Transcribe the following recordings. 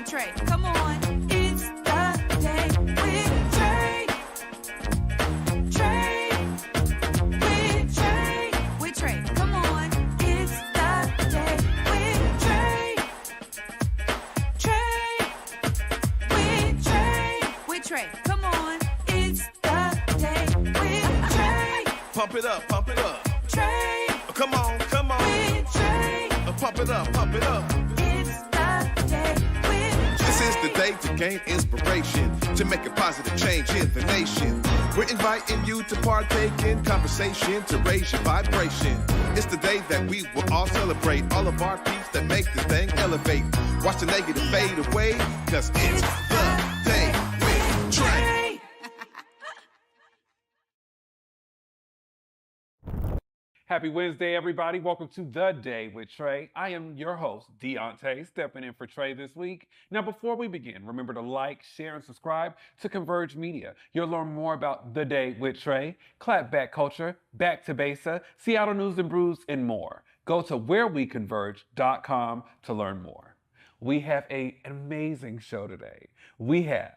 Trae. Come on, it's the day with Trae. Trae, with Trae. With Trae. Come on, it's the day with Trae. Trae, with Trae. With Trae. Come on, it's the day with Trae. Pump it up, pump it up. Trae, Come on, come on. with Trae. Pump it up, pump it up. It's the day with This is the Trae. day to gain inspiration, to make a positive change in the nation. We're inviting you to partake in conversation, to raise your vibration. It's the day that we will all celebrate all of our peeps that make this thing elevate. Watch the negative fade away, cause it's the day with Trae. Happy Wednesday, everybody. Welcome to The Day with Trae. I am your host, Deontay, stepping in for Trae this week. Now, before we begin, remember to like, share, and subscribe to Converge Media. You'll learn more about The Day with Trae, clapback culture, back to Besa, Seattle News and Brews, and more. Go to whereweconverge.com to learn more. We have an amazing show today. We have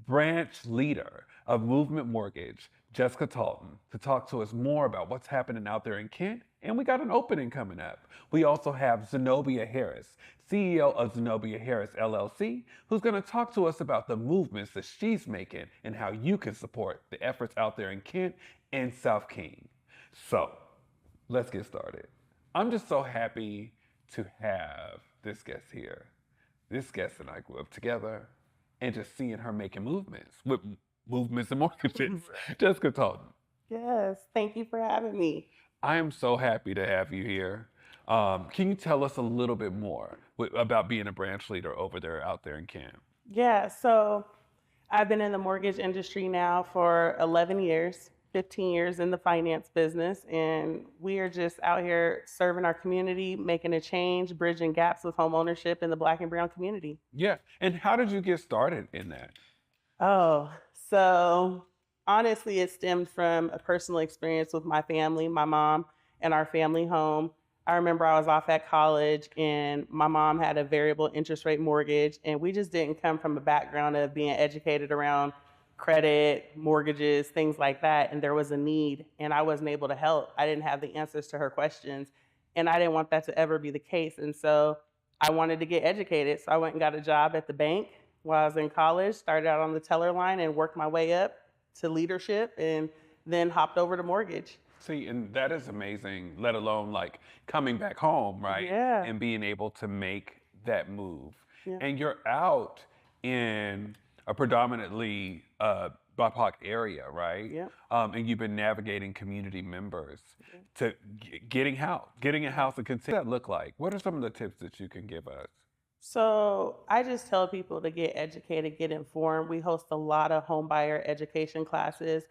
branch leader of Movement Mortgage, Jessica Talton, to talk to us more about what's happening out there in Kent, and we got an opening coming up. We also have Zenovia Harris, CEO of Zenovia Harris LLC, who's going to talk to us about the movements that she's making and how you can support the efforts out there in Kent and South King. So, let's get started. I'm just so happy to have this guest here. This guest and I grew up together, and just seeing her making movements with movements and mortgages. Jessica Talton. Yes, thank you for having me. I am so happy to have you here. Can you tell us a little bit more about being a branch leader over there, out there in Kent? Yeah, so I've been in the mortgage industry now for 11 years, 15 years in the finance business, and we are just out here serving our community, making a change, bridging gaps with home ownership in the Black and Brown community. Yeah, and how did you get started in that? Oh, so honestly, it stemmed from a personal experience with my family, my mom, and our family home. I remember I was off at college and my mom had a variable interest rate mortgage, and we just didn't come from a background of being educated around credit, mortgages, things like that. And there was a need, and I wasn't able to help. I didn't have the answers to her questions, and I didn't want that to ever be the case. And so I wanted to get educated. So I went and got a job at the bank while I was in college, started out on the teller line and worked my way up to leadership, and then hopped over to mortgage. See, and that is amazing, let alone like coming back home, right? Yeah. And being able to make that move. Yeah. And you're out in a predominantly BIPOC area, right? Yeah. And you've been navigating community members to getting a house and continue. What does that look like? What are some of the tips that you can give us? So I just tell people to get educated, get informed. We host a lot of home buyer education classes.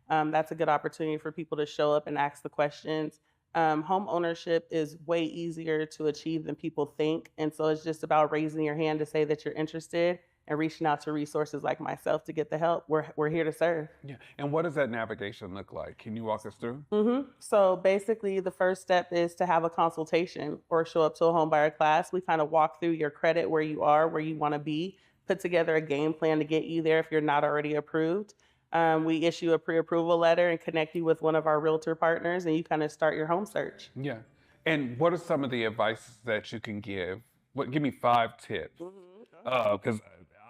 That's a good opportunity for people to show up and ask the questions. Home ownership is way easier to achieve than people think. And so it's just about raising your hand to say that you're interested and reaching out to resources like myself to get the help. We're here to serve. Yeah. And what does that navigation look like? Can you walk us through? So basically, the first step is to have a consultation or show up to a home buyer class. We kind of walk through your credit, where you are, where you want to be, put together a game plan to get you there if you're not already approved. We issue a pre-approval letter and connect you with one of our realtor partners, and you kind of start your home search. Yeah. And what are some of the advice that you can give? Give me 5 tips. Because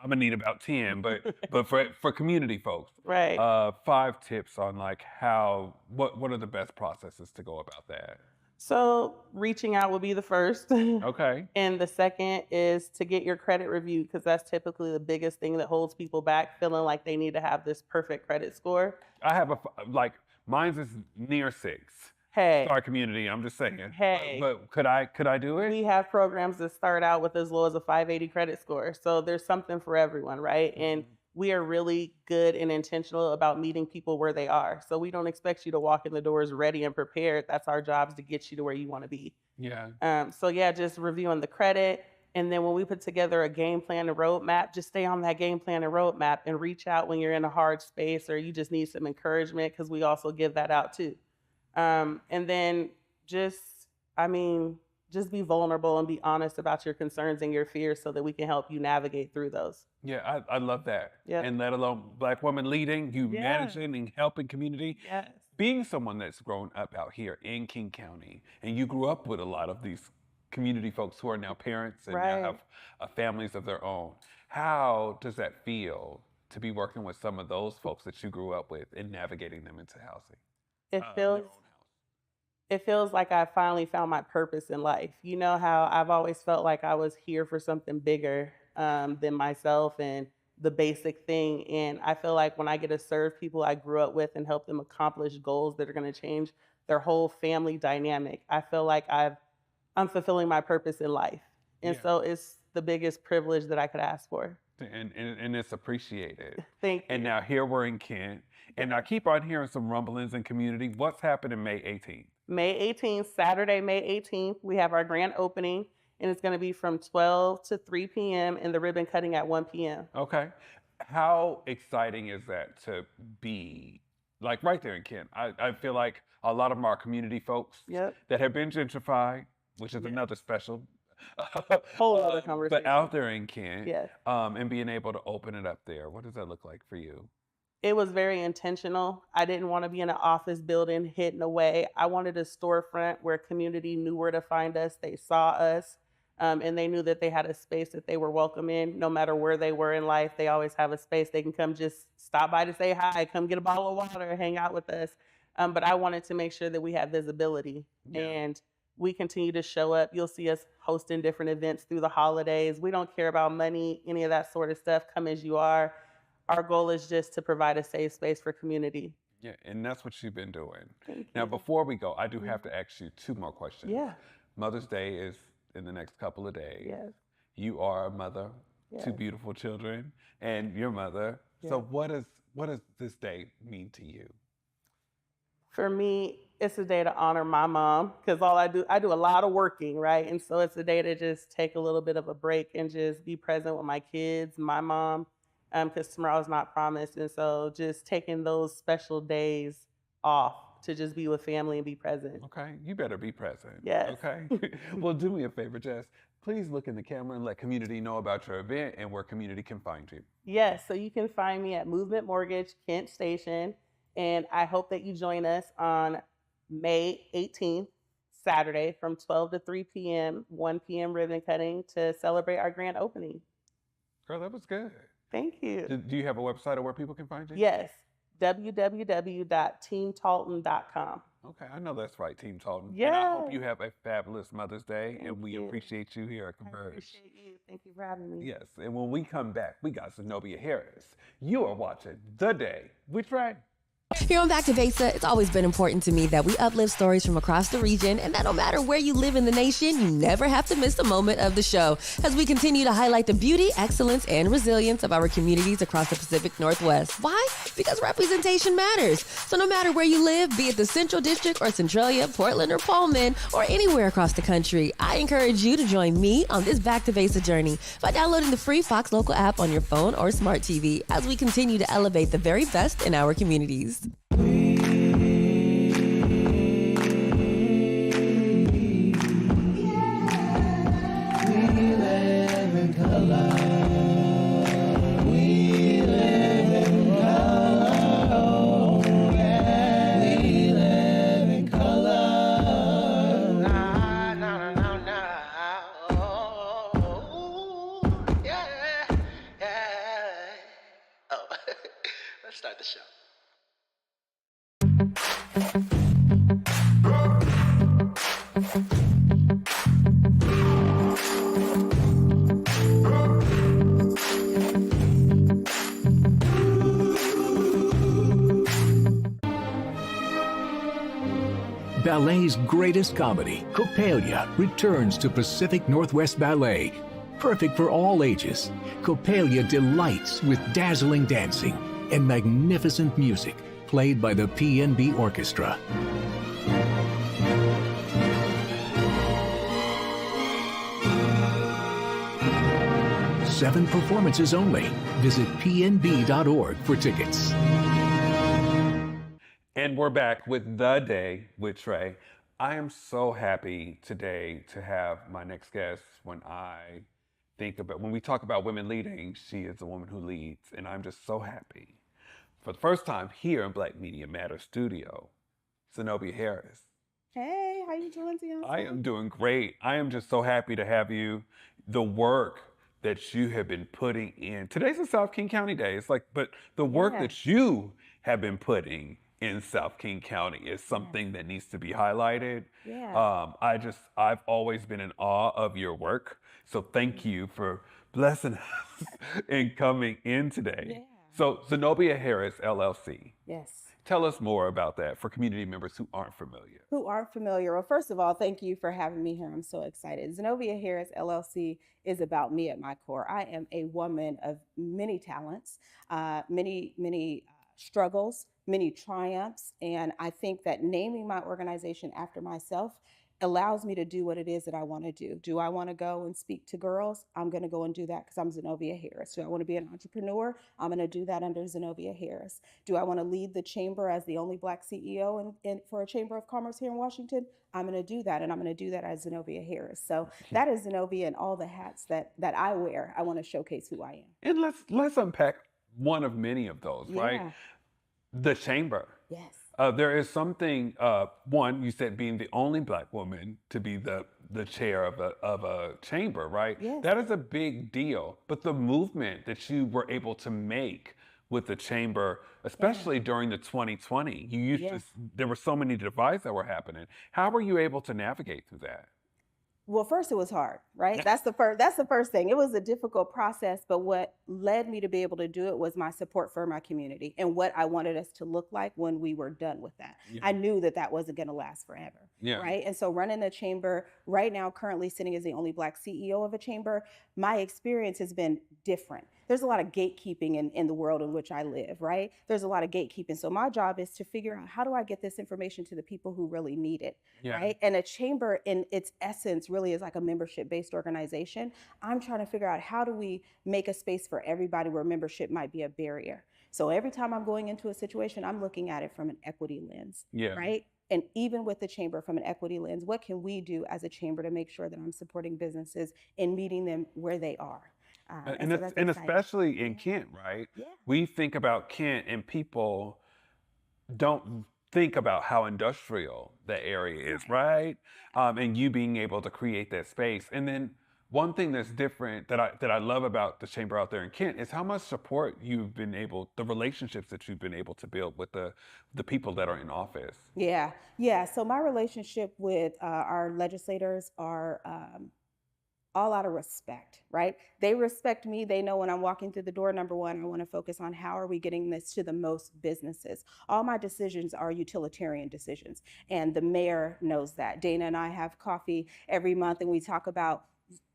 I'm gonna need about 10, but for community folks, Right. 5 tips on like what are the best processes to go about that? So reaching out would be the first. Okay. And the second is to get your credit reviewed, because that's typically the biggest thing that holds people back, feeling like they need to have this perfect credit score. I have mine's is near 6. Hey, Our community, I'm just saying. Hey. But could I do it? we have programs that start out with as low as a 580 credit score. So there's something for everyone, right? And we are really good and intentional about meeting people where they are. So we don't expect you to walk in the doors ready and prepared. That's our job, is to get you to where you want to be. Yeah. So yeah, just reviewing the credit. And then when we put together a game plan and roadmap, just stay on that game plan and roadmap and reach out when you're in a hard space or you just need some encouragement, because we also give that out too. And then just just be vulnerable and be honest about your concerns and your fears so that we can help you navigate through those. Yeah, I love that. Yep. And let alone Black women leading, you Yeah. managing and helping community. Yes. Being someone that's grown up out here in King County, and you grew up with a lot of these community folks who are now parents and Right. now have families of their own. How does that feel to be working with some of those folks that you grew up with and navigating them into housing? It their feels own house? it feels like I finally found my purpose in life. You know how I've always felt like I was here for something bigger than myself and the basic thing. And I feel like when I get to serve people I grew up with and help them accomplish goals that are going to change their whole family dynamic, I feel like I'm fulfilling my purpose in life. And Yeah. so it's the biggest privilege that I could ask for. And it's appreciated. Thank you. And now here we're in Kent, and I keep on hearing some rumblings in community. What's happening May 18th? May 18th, Saturday, May 18th, we have our grand opening, and it's going to be from 12 to 3 p.m. and the ribbon cutting at 1 p.m. Okay. How exciting is that to be like right there in Kent? I feel like a lot of our community folks Yep. that have been gentrified, which is Yeah. another special Whole other but conversation. out there in Kent, Yes. and being able to open it up there. What does that look like for you? It was very intentional. I didn't want to be in an office building hidden away. I wanted a storefront where community knew where to find us. They saw us, and they knew that they had a space that they were welcome in. No matter where they were in life, they always have a space they can come just stop by to say hi, come get a bottle of water, hang out with us. But I wanted to make sure that we had visibility, Yeah. and we continue to show up. You'll see us hosting different events through the holidays. We don't care about money, any of that sort of stuff. Come as you are. Our goal is just to provide a safe space for community. Yeah, and that's what you've been doing. Thank Now, you. before we go, I do have to ask you two more questions. Yeah. Mother's Day is in the next couple of days. Yes. You are a mother, two Yes. beautiful children, and your mother. So Yes. what does this day mean to you? For me, it's a day to honor my mom because I do a lot of working, right? And so it's a day to just take a little bit of a break and just be present with my kids, my mom, because tomorrow's not promised. And so just taking those special days off to just be with family and be present. Okay, you better be present. Yes. Okay. Well, do me a favor, Jess. Please look in the camera and let community know about your event and where community can find you. Yes, so you can find me at Movement Mortgage, Kent Station. And I hope that you join us on May 18th, Saturday, from 12 to 3 p.m., 1 p.m. ribbon cutting to celebrate our grand opening. Girl, that was good. Thank you. Do you have a website or where people can find you? Yes, www.teamtalton.com. Okay, I know that's right, Team Talton. And I hope Yes. you have a fabulous Mother's Day, Thank and we you. appreciate you here at I Converge. appreciate you. Thank you for having me. Yes, and when we come back, we got Zenovia Harris. You are watching The Day with Trae. Here on Back to Basics, it's always been important to me that we uplift stories from across the region and that no matter where you live in the nation, you never have to miss a moment of the show as we continue to highlight the beauty, excellence, and resilience of our communities across the Pacific Northwest. Why? Because representation matters. So no matter where you live, be it the Central District or Centralia, Portland or Pullman, or anywhere across the country, I encourage you to join me on this Back to Basics journey by downloading the free Fox Local app on your phone or smart TV as we continue to elevate the very best in our communities. Let's start the show. Ballet's greatest comedy, Coppelia, returns to Pacific Northwest Ballet. Perfect for all ages, Coppelia delights with dazzling dancing and magnificent music played by the PNB Orchestra. Seven performances only. Visit pnb.org for tickets. And we're back with The Day with Trae. I am so happy today to have my next guest. When we talk about women leading, she is a woman who leads. And I'm just so happy for the first time here in Black Media Matter Studio, Zenovia Harris. Hey, how you doing, Deontay? I am doing great. I am just so happy to have you. The work that you have been putting in. Today's a South King County Day. But the work that you have been putting in South King County is something that needs to be highlighted. Yeah. I've always been in awe of your work. So thank you for blessing us and coming in today. Yeah. So Zenovia Harris, LLC. Yes. Tell us more about that for community members who aren't familiar. Who aren't familiar? Well, first of all, thank you for having me here. I'm so excited. Zenovia Harris LLC is about me at my core. I am a woman of many talents, many struggles, many triumphs, and I think that naming my organization after myself allows me to do what it is that I want to do. Do I want to go and speak to girls? I'm going to go and do that because I'm Zenovia Harris. Do I want to be an entrepreneur? I'm going to do that under Zenovia Harris. Do I want to lead the chamber as the only Black CEO for a chamber of commerce here in Washington? I'm going to do that, and I'm going to do that as Zenovia Harris. So that is Zenovia and all the hats that I wear. I want to showcase who I am. And let's unpack one of many of those, right? Yeah. The chamber. Yes. There is something. One, you said being the only Black woman to be the chair of a chamber, right? Yes. That is a big deal. But the movement that you were able to make with the chamber, especially during the 2020, there were so many divides that were happening. How were you able to navigate through that? Well, first it was hard, right? That's the first thing. It was a difficult process, but what led me to be able to do it was my support for my community and what I wanted us to look like when we were done with that. Yeah. I knew that wasn't going to last forever, right? And so running a chamber right now, currently sitting as the only Black CEO of a chamber, my experience has been different. There's a lot of gatekeeping in the world in which I live, right? There's a lot of gatekeeping. So my job is to figure out, how do I get this information to the people who really need it, right? And a chamber in its essence really is like a membership-based organization. I'm trying to figure out, how do we make a space for everybody where membership might be a barrier? So every time I'm going into a situation, I'm looking at it from an equity lens, right? And even with the chamber from an equity lens, what can we do as a chamber to make sure that I'm supporting businesses and meeting them where they are? And especially in Kent, right? Yeah. We think about Kent and people don't think about how industrial the area is, right? And you being able to create that space. And then one thing that's different that I love about the chamber out there in Kent is how much support the relationships that you've been able to build with the people that are in office. Yeah. So my relationship with our legislators are all out of respect, right? They respect me. They know when I'm walking through the door, number one, I want to focus on how are we getting this to the most businesses. All my decisions are utilitarian decisions, and the mayor knows that. Dana and I have coffee every month, and we talk about,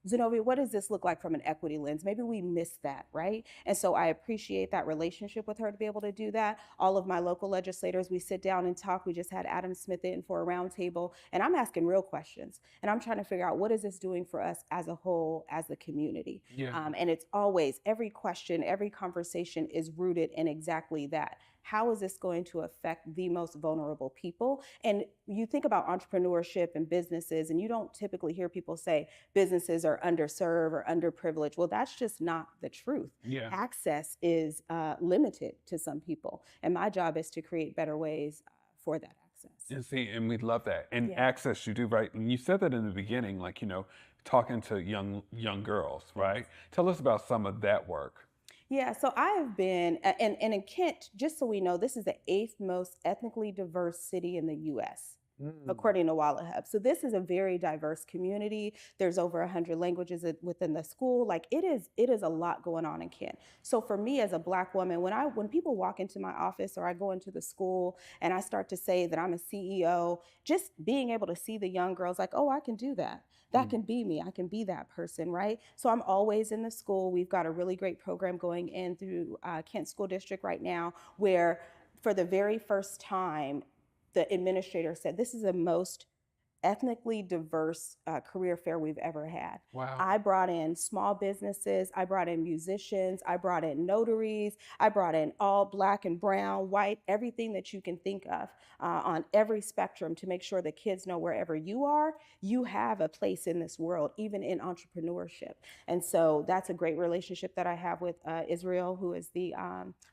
Zenovia, what does this look like from an equity lens? Maybe we missed that, right? And so I appreciate that relationship with her to be able to do that. All of my local legislators, we sit down and talk. We just had Adam Smith in for a roundtable, and I'm asking real questions. And I'm trying to figure out, what is this doing for us as a whole, as the community? And it's always, every question, every conversation is rooted in exactly that. How is this going to affect the most vulnerable people? And you think about entrepreneurship and businesses, and you don't typically hear people say businesses are underserved or underprivileged. Well, that's just not the truth. Access is limited to some people. And my job is to create better ways for that access. And we love that. And access, you do, right? And you said that in the beginning, like, talking to young girls, right? Tell us about some of that work. Yeah, so I have been, and in Kent, just so we know, this is the 8th most ethnically diverse city in the U.S., according to WallaHub. So this is a very diverse community. There's over 100 languages within the school. Like, it is a lot going on in Kent. So for me as a Black woman, when people walk into my office or I go into the school and I start to say that I'm a CEO, just being able to see the young girls like, oh, I can do that. That can be me. I can be that person, right? So I'm always in the school. We've got a really great program going in through Kent School District right now, where for the very first time, the administrator said, this is the most ethnically diverse career fair we've ever had. Wow. I brought in small businesses, I brought in musicians, I brought in notaries, I brought in all Black and brown, white, everything that you can think of on every spectrum to make sure that kids know wherever you are, you have a place in this world, even in entrepreneurship. And so that's a great relationship that I have with Israel, who is the,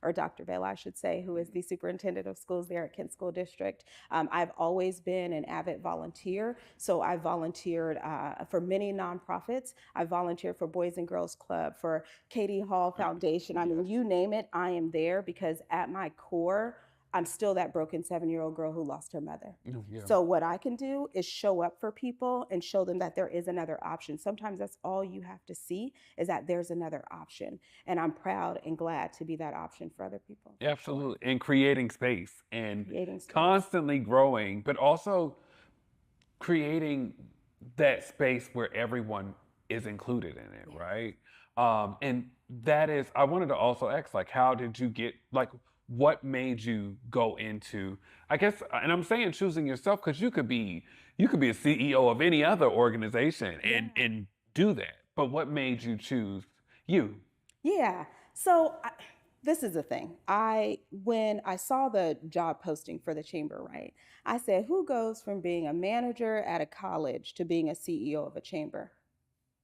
or Dr. Vela, I should say, who is the superintendent of schools there at Kent School District. I've always been an avid volunteer. So I volunteered for many nonprofits. I volunteered for Boys and Girls Club, for Katie Hall Foundation. I mean, you name it, I am there, because at my core, I'm still that broken 7-year-old girl who lost her mother. Yeah. So what I can do is show up for people and show them that there is another option. Sometimes that's all you have to see, is that there's another option. And I'm proud and glad to be that option for other people. Absolutely. And creating space and Creating space. constantly growing, but also creating that space where everyone is included in it, right? And that is, I wanted to also ask, like, how did you get, like, what made you go into, I guess, and I'm saying choosing yourself, because you could be a CEO of any other organization and do that. But what made you choose you? Yeah. So this is the thing. When I saw the job posting for the chamber, right, I said, who goes from being a manager at a college to being a CEO of a chamber?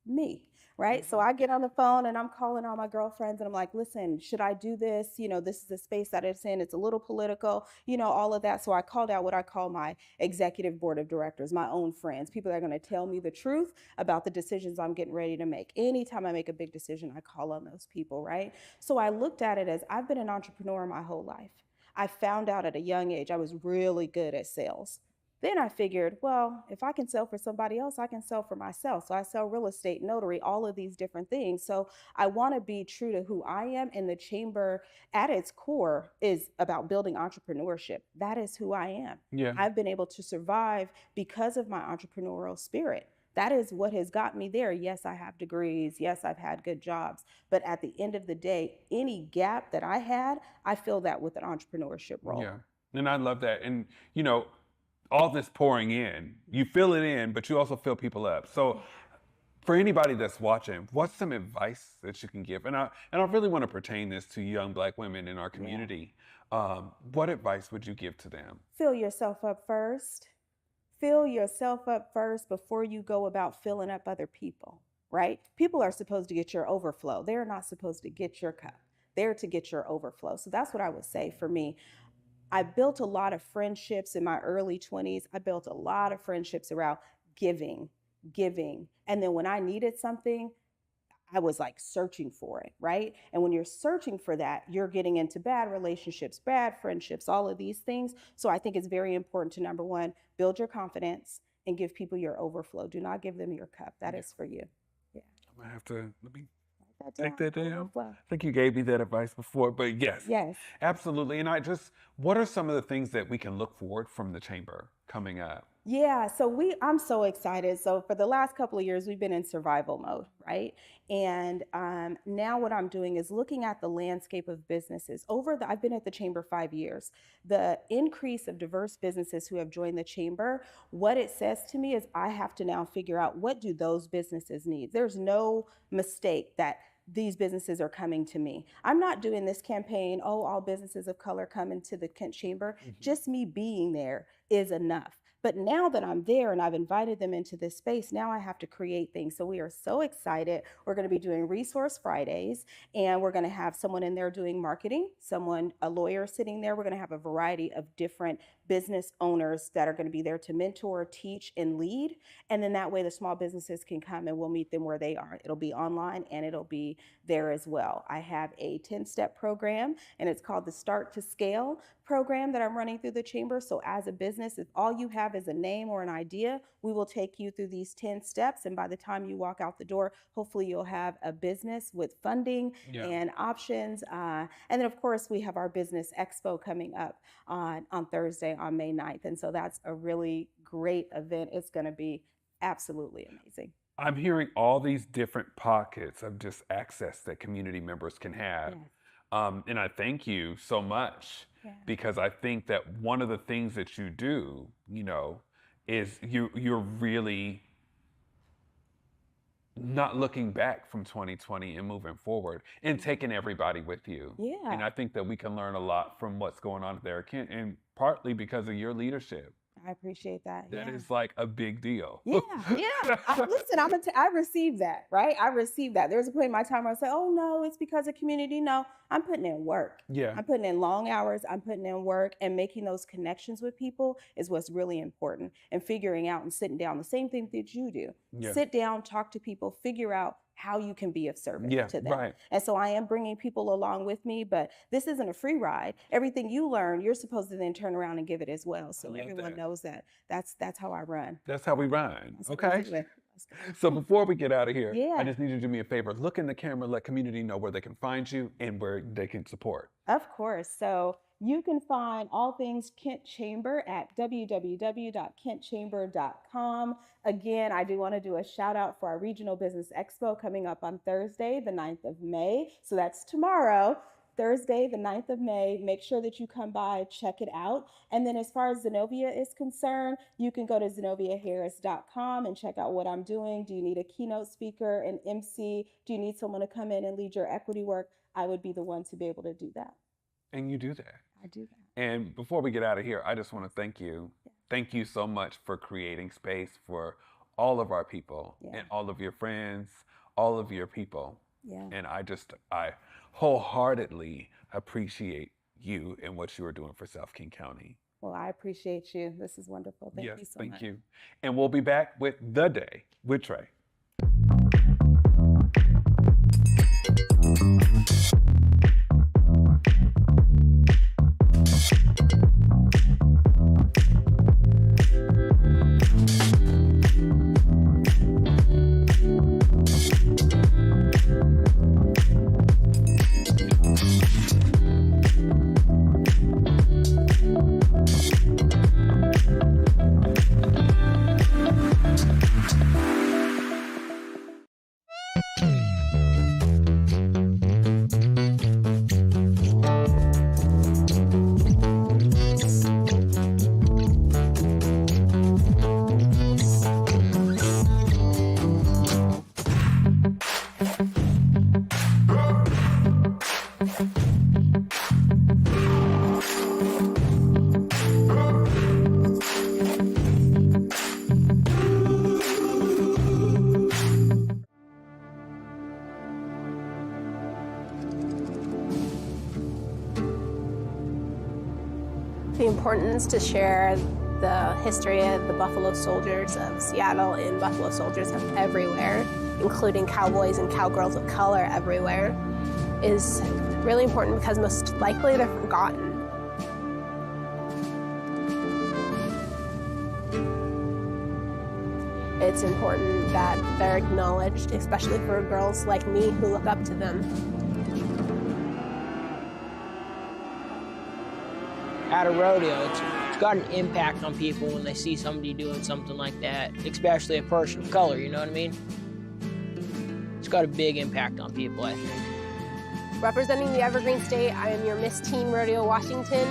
Me, right? So I get on the phone and I'm calling all my girlfriends and I'm like, listen, should I do this? You know, this is the space that it's in. It's a little political, you know, all of that. So I called out what I call my executive board of directors, my own friends, people that are going to tell me the truth about the decisions I'm getting ready to make. Anytime I make a big decision, I call on those people, right? So I looked at it as, I've been an entrepreneur my whole life. I found out at a young age I was really good at sales. Then I figured, well, if I can sell for somebody else, I can sell for myself. So I sell real estate, notary, all of these different things. So I want to be true to who I am. And the chamber at its core is about building entrepreneurship. That is who I am. Yeah. I've been able to survive because of my entrepreneurial spirit. That is what has got me there. Yes, I have degrees. Yes, I've had good jobs. But at the end of the day, any gap that I had, I fill that with an entrepreneurship role. Yeah. And I love that. And, you know, all this pouring in, you fill it in, but you also fill people up. So for anybody that's watching, what's some advice that you can give? And I really want to pertain this to young Black women in our community. What advice would you give to them? Fill yourself up first. Fill yourself up first before you go about filling up other people, right? People are supposed to get your overflow. They're not supposed to get your cup. They're to get your overflow. So that's what I would say for me. I built a lot of friendships in my early 20s. I built a lot of friendships around giving. And then when I needed something, I was like searching for it, right? And when you're searching for that, you're getting into bad relationships, bad friendships, all of these things. So I think it's very important to, number one, build your confidence and give people your overflow. Do not give them your cup. That is for you. Yeah. I'm gonna have to, let me Write take that down. Overflow. I think you gave me that advice before, but yes. Yes. Absolutely. And what are some of the things that we can look forward from the chamber coming up? Yeah, so I'm so excited. So for the last couple of years, we've been in survival mode, right? And now what I'm doing is looking at the landscape of businesses. I've been at the chamber 5 years. The increase of diverse businesses who have joined the chamber, what it says to me is I have to now figure out, what do those businesses need? There's no mistake that these businesses are coming to me. I'm not doing this campaign, all businesses of color come into the Kent Chamber. Just me being there is enough. But now that I'm there and I've invited them into this space, now I have to create things. So we are so excited. We're going to be doing Resource Fridays, and we're going to have someone in there doing marketing, a lawyer sitting there. We're going to have a variety of different business owners that are going to be there to mentor, teach, and lead. And then that way the small businesses can come and we'll meet them where they are. It'll be online and it'll be there as well. I have a 10-step program, and it's called the Start to Scale program that I'm running through the chamber. So as a business, if all you have is a name or an idea, we will take you through these 10 steps. And by the time you walk out the door, hopefully you'll have a business with funding and options. And then of course we have our business expo coming up on Thursday on May 9th. And so that's a really great event. It's going to be absolutely amazing. I'm hearing all these different pockets of just access that community members can have. And I thank you so much, because I think that one of the things that you do, is you're really not looking back from 2020 and moving forward and taking everybody with you. Yeah. And I think that we can learn a lot from what's going on there, Kent, and partly because of your leadership. I appreciate that. That yeah. is like a big deal. Yeah. Listen, I received that, right? I received that. There's a point in my time where I say, oh, no, it's because of community. No, I'm putting in work. Yeah. I'm putting in long hours. I'm putting in work, and making those connections with people is what's really important, and figuring out and sitting down. The same thing that you do. Yeah. Sit down, talk to people, figure out how you can be of service to them. Right. And so I am bringing people along with me, but this isn't a free ride. Everything you learn, you're supposed to then turn around and give it as well. So everyone knows that. That's how I run. That's how we run. That's how we Okay. do it. So before we get out of here, Yeah. I just need you to do me a favor. Look in the camera, let community know where they can find you and where they can support. Of course. So you can find all things Kent Chamber at www.kentchamber.com. Again, I do want to do a shout out for our Regional Business Expo coming up on Thursday, the 9th of May. So that's tomorrow. Thursday, the 9th of May. Make sure that you come by, check it out. And then as far as Zenovia is concerned, you can go to zenoviaharris.com and check out what I'm doing. Do you need a keynote speaker, an MC? Do you need someone to come in and lead your equity work? I would be the one to be able to do that. And you do that. I do that. And before we get out of here, I just want to thank you. Thank you so much for creating space for all of our people and all of your friends, all of your people. Yeah. And I wholeheartedly appreciate you and what you are doing for South King County. Well, I appreciate you. This is wonderful. Thank you so much. Thank you. And we'll be back with The Day with Trae. The importance to share the history of the Buffalo Soldiers of Seattle and Buffalo Soldiers of everywhere, including cowboys and cowgirls of color everywhere, is really important because most likely they're forgotten. It's important that they're acknowledged, especially for girls like me who look up to them. At a rodeo, it's got an impact on people when they see somebody doing something like that, especially a person of color, you know what I mean? It's got a big impact on people, I think. Representing the Evergreen State, I am your Miss Teen Rodeo Washington,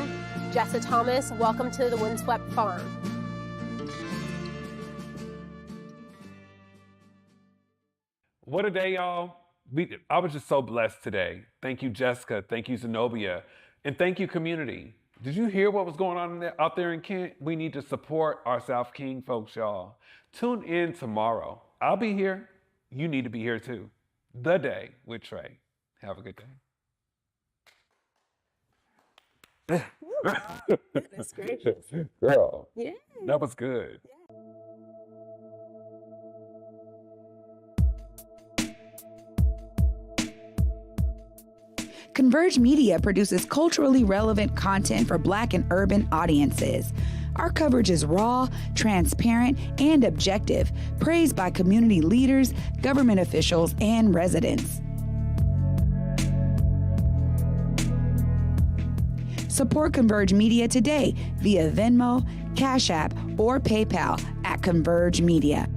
Jessica Thomas. Welcome to the Windswept Farm. What a day, y'all. I was just so blessed today. Thank you, Jessica. Thank you, Zenobia. And thank you, community. Did you hear what was going on out there in Kent? We need to support our South King folks, y'all. Tune in tomorrow. I'll be here. You need to be here too. The Day with Trae. Have a good day. Goodness gracious. Girl, Yeah. that was good. Converge Media produces culturally relevant content for Black and urban audiences. Our coverage is raw, transparent, and objective, praised by community leaders, government officials, and residents. Support Converge Media today via Venmo, Cash App, or PayPal at Converge Media.